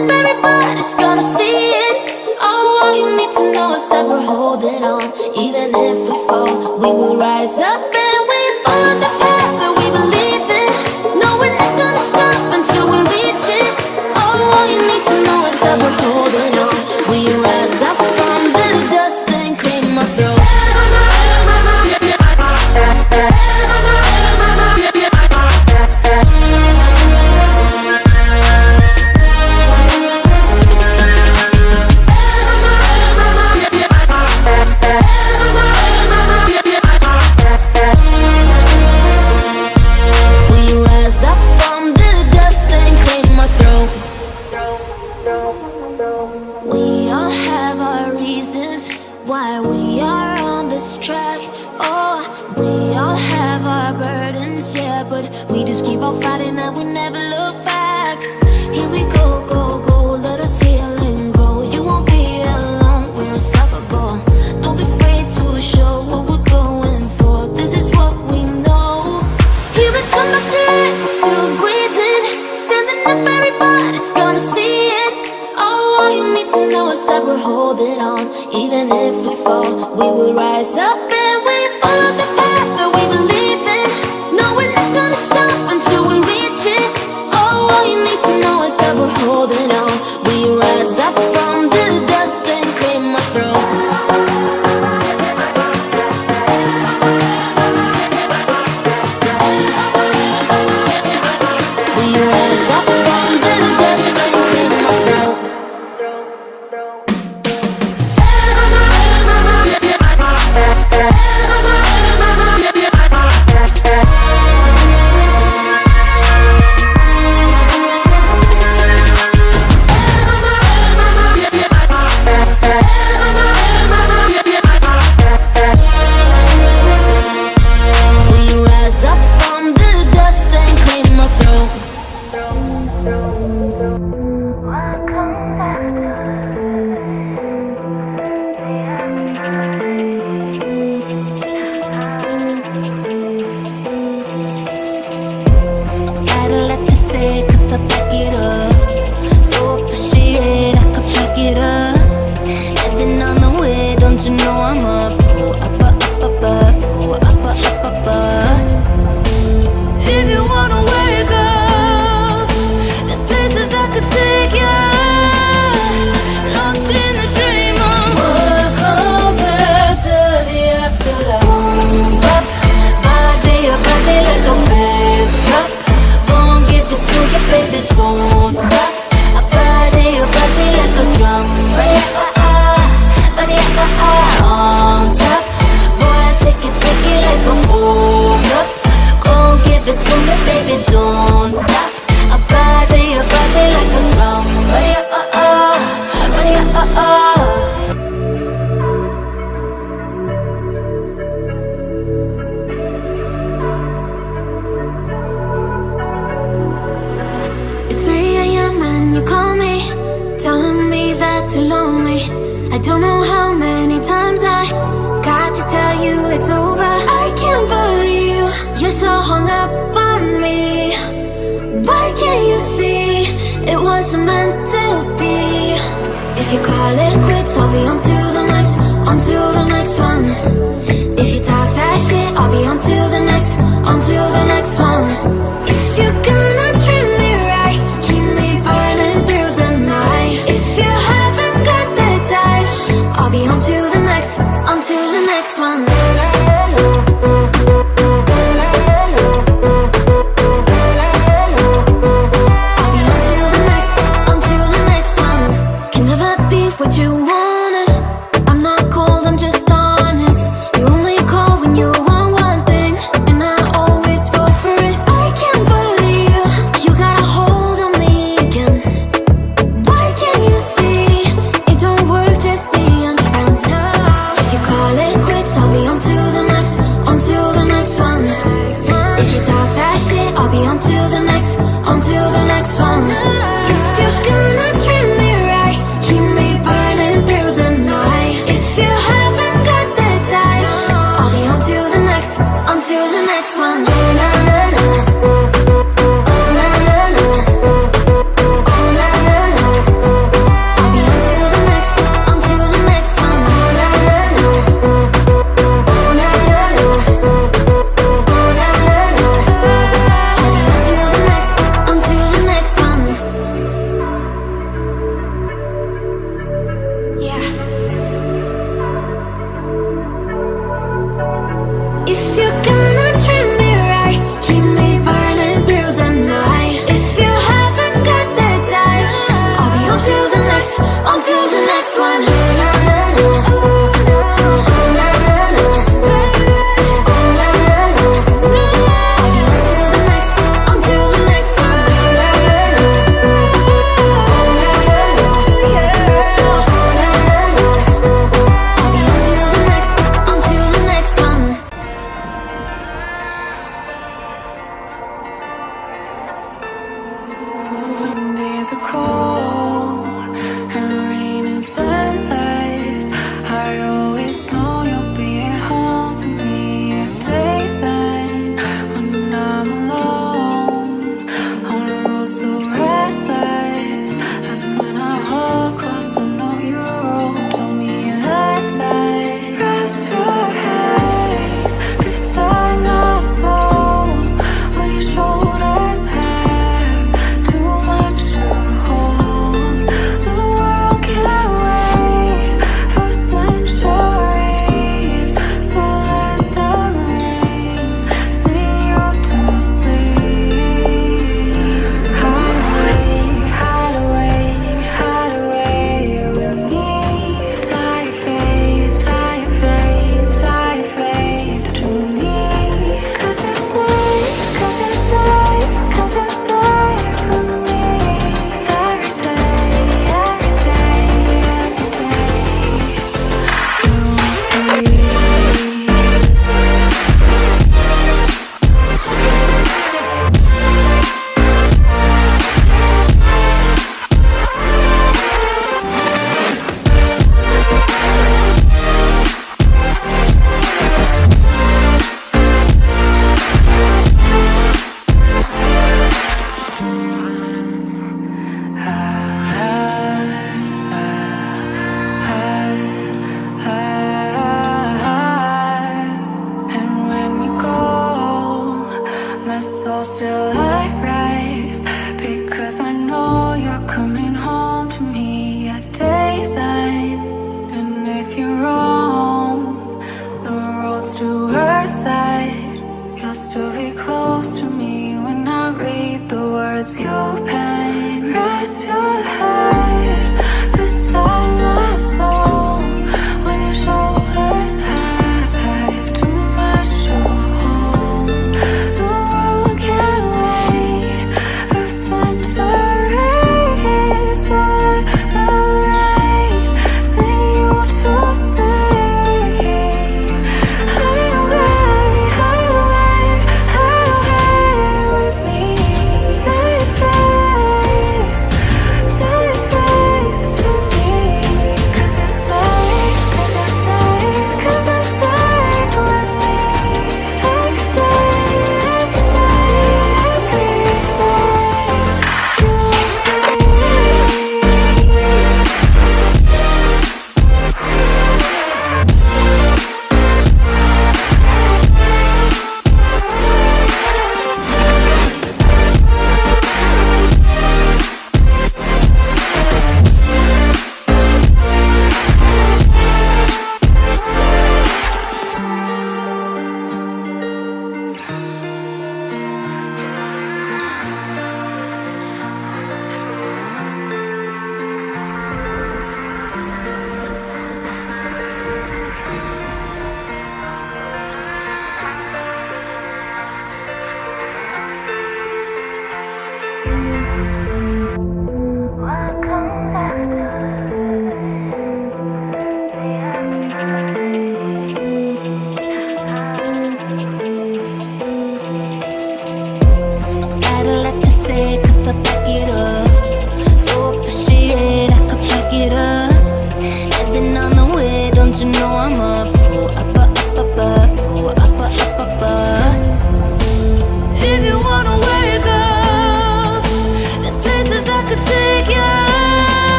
up, everybody's gonna see it. Oh, all you need to know is that we're holding on. Even if we fall, we will rise up and we follow the path that we believe in. No, we're not gonna stop until we reach it. Oh, all you need to know is that we're holding on. We rise up from the dust and claim our throne. Why we are on this track. Oh, we all have our burdens, yeah, but we just keep on fighting and we never look back. Here we go, go, go, let us heal and grow. You won't be alone, we're unstoppable. Don't be afraid to show what we're going for. This is what we know. Here we come back to life, we're still breathing. Standing up, everybody's gonna see it. Oh, all you need to know is that we're holding on. Even if we fall, we will rise up and we follow the path that we believe in. No, we're not gonna stop until we reach it. Oh, all you need to know is that we're holding on. We rise up from the dust and claim our throne. We rise up from the dust and claim our throne. If you call it quits, I'll be on to the next one. If you talk that shit, I'll be on to the next one. If you're gonna treat me right, keep me burning through the night. If you haven't got the time, I'll be on to the next one. I'll be on to the next one. Can never be what you wanted. I'm not cold, I'm just honest.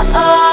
oh, oh.